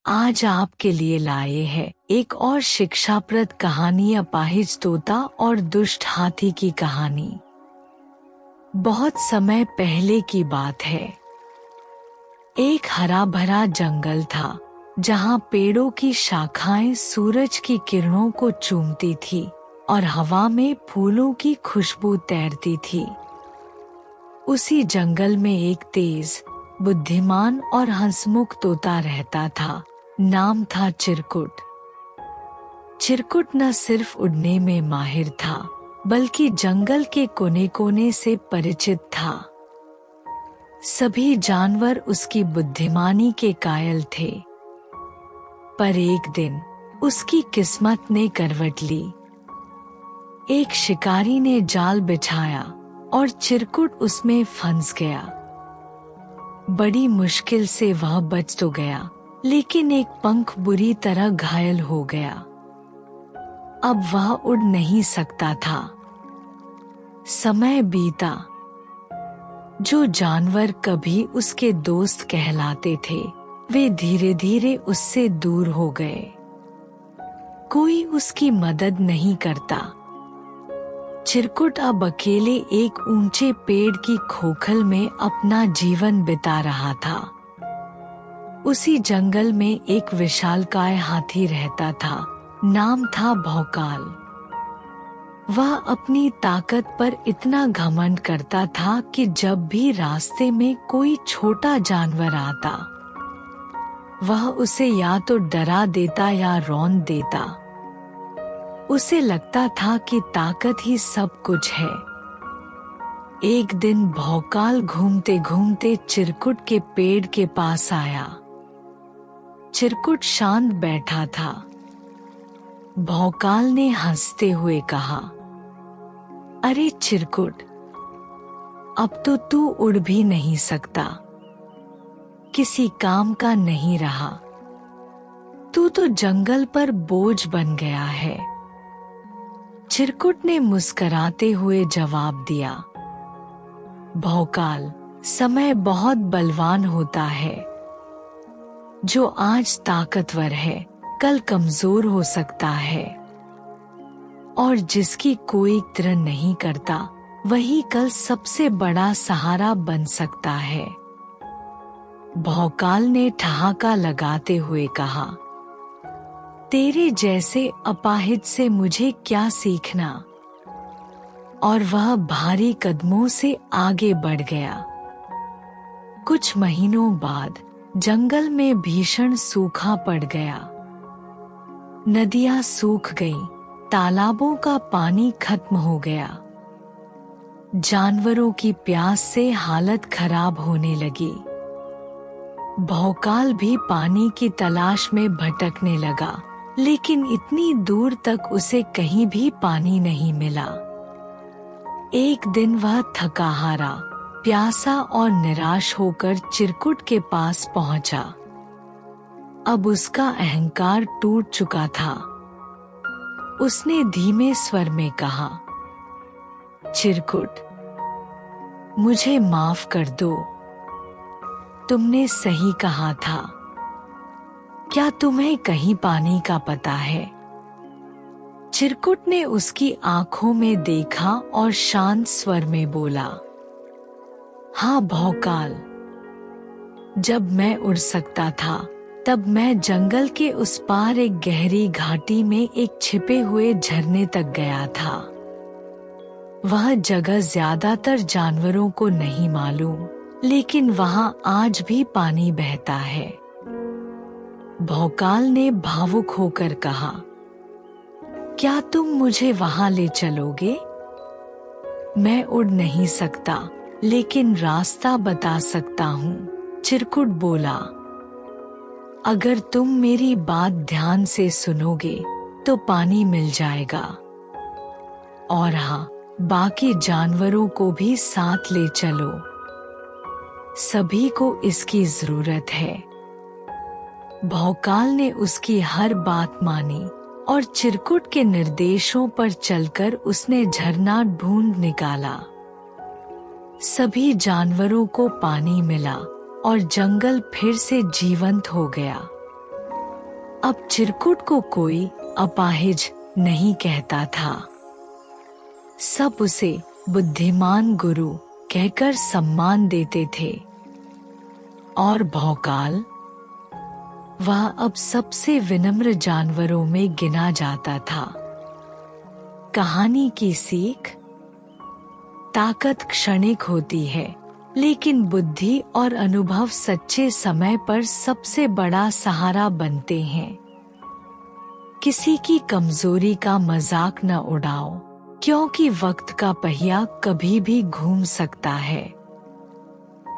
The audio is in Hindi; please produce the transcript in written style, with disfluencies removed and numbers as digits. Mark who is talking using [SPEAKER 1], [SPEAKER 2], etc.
[SPEAKER 1] आज आपके लिए लाए हैं एक और शिक्षाप्रद कहानी, अपाहिज तोता और दुष्ट हाथी की कहानी। बहुत समय पहले की बात है। एक हरा भरा जंगल था जहाँ पेड़ों की शाखाएं सूरज की किरणों को चूमती थी और हवा में फूलों की खुशबू तैरती थी। उसी जंगल में एक तेज, बुद्धिमान और हंसमुख तोता रहता था। नाम था चिरकुट। चिरकुट न सिर्फ उड़ने में माहिर था, बल्कि जंगल के कोने कोने से परिचित था। सभी जानवर उसकी बुद्धिमानी के कायल थे। पर एक दिन उसकी किस्मत ने करवट ली। एक शिकारी ने जाल बिछाया और चिरकुट उसमें फंस गया। बड़ी मुश्किल से वह बच तो गया, लेकिन एक पंख बुरी तरह घायल हो गया। अब वह उड़ नहीं सकता था। समय बीता। जो जानवर कभी उसके दोस्त कहलाते थे, वे धीरे धीरे उससे दूर हो गए। कोई उसकी मदद नहीं करता। चिरकुट अब अकेले एक ऊंचे पेड़ की खोखल में अपना जीवन बिता रहा था। उसी जंगल में एक विशालकाय हाथी रहता था। नाम था भौकाल। वह अपनी ताकत पर इतना घमंड करता था कि जब भी रास्ते में कोई छोटा जानवर आता, वह उसे या तो डरा देता या रौंद देता। उसे लगता था कि ताकत ही सब कुछ है। एक दिन भौकाल घूमते घूमते चिरकुट के पेड़ के पास आया। चिरकुट शांत बैठा था। भौकाल ने हंसते हुए कहा, अरे चिरकुट, अब तो तू उड़ भी नहीं सकता, किसी काम का नहीं रहा। तू तो जंगल पर बोझ बन गया है। चिरकुट ने मुस्कुराते हुए जवाब दिया, भौकाल, समय बहुत बलवान होता है। जो आज ताकतवर है, कल कमजोर हो सकता है। और जिसकी कोई कदर नहीं करता, वही कल सबसे बड़ा सहारा बन सकता है। भौकाल ने ठहाका लगाते हुए कहा, तेरे जैसे अपाहिज से मुझे क्या सीखना। और वह भारी कदमों से आगे बढ़ गया। कुछ महीनों बाद जंगल में भीषण सूखा पड़ गया। नदियां सूख गईं, तालाबों का पानी खत्म हो गया। जानवरों की प्यास से हालत खराब होने लगी। भौकाल भी पानी की तलाश में भटकने लगा, लेकिन इतनी दूर तक उसे कहीं भी पानी नहीं मिला। एक दिन वह थका हारा, प्यासा और निराश होकर चिरकुट के पास पहुंचा। अब उसका अहंकार टूट चुका था। उसने धीमे स्वर में कहा, चिरकुट, मुझे माफ कर दो। तुमने सही कहा था। क्या तुम्हें कहीं पानी का पता है? चिरकुट ने उसकी आंखों में देखा और शांत स्वर में बोला, हाँ भौकाल, जब मैं उड़ सकता था, तब मैं जंगल के उस पार एक गहरी घाटी में एक छिपे हुए झरने तक गया था। वह जगह ज्यादातर जानवरों को नहीं मालूम, लेकिन वहां आज भी पानी बहता है। भौकाल ने भावुक होकर कहा, क्या तुम मुझे वहां ले चलोगे? मैं उड़ नहीं सकता, लेकिन रास्ता बता सकता हूँ, चिरकुट बोला। अगर तुम मेरी बात ध्यान से सुनोगे, तो पानी मिल जाएगा। और हाँ, बाकी जानवरों को भी साथ ले चलो। सभी को इसकी जरूरत है। भौकाल ने उसकी हर बात मानी और चिरकुट के निर्देशों पर चलकर उसने झरना ढूंढ निकाला। सभी जानवरों को पानी मिला और जंगल फिर से जीवंत हो गया। अब चिरकुट को कोई अपाहिज नहीं कहता था। सब उसे बुद्धिमान गुरु कहकर सम्मान देते थे। और भौकाल, वह अब सबसे विनम्र जानवरों में गिना जाता था। कहानी की सीख: ताकत क्षणिक होती है, लेकिन बुद्धि और अनुभव सच्चे समय पर सबसे बड़ा सहारा बनते हैं। किसी की कमजोरी का मजाक न उड़ाओ, क्योंकि वक्त का पहिया कभी भी घूम सकता है।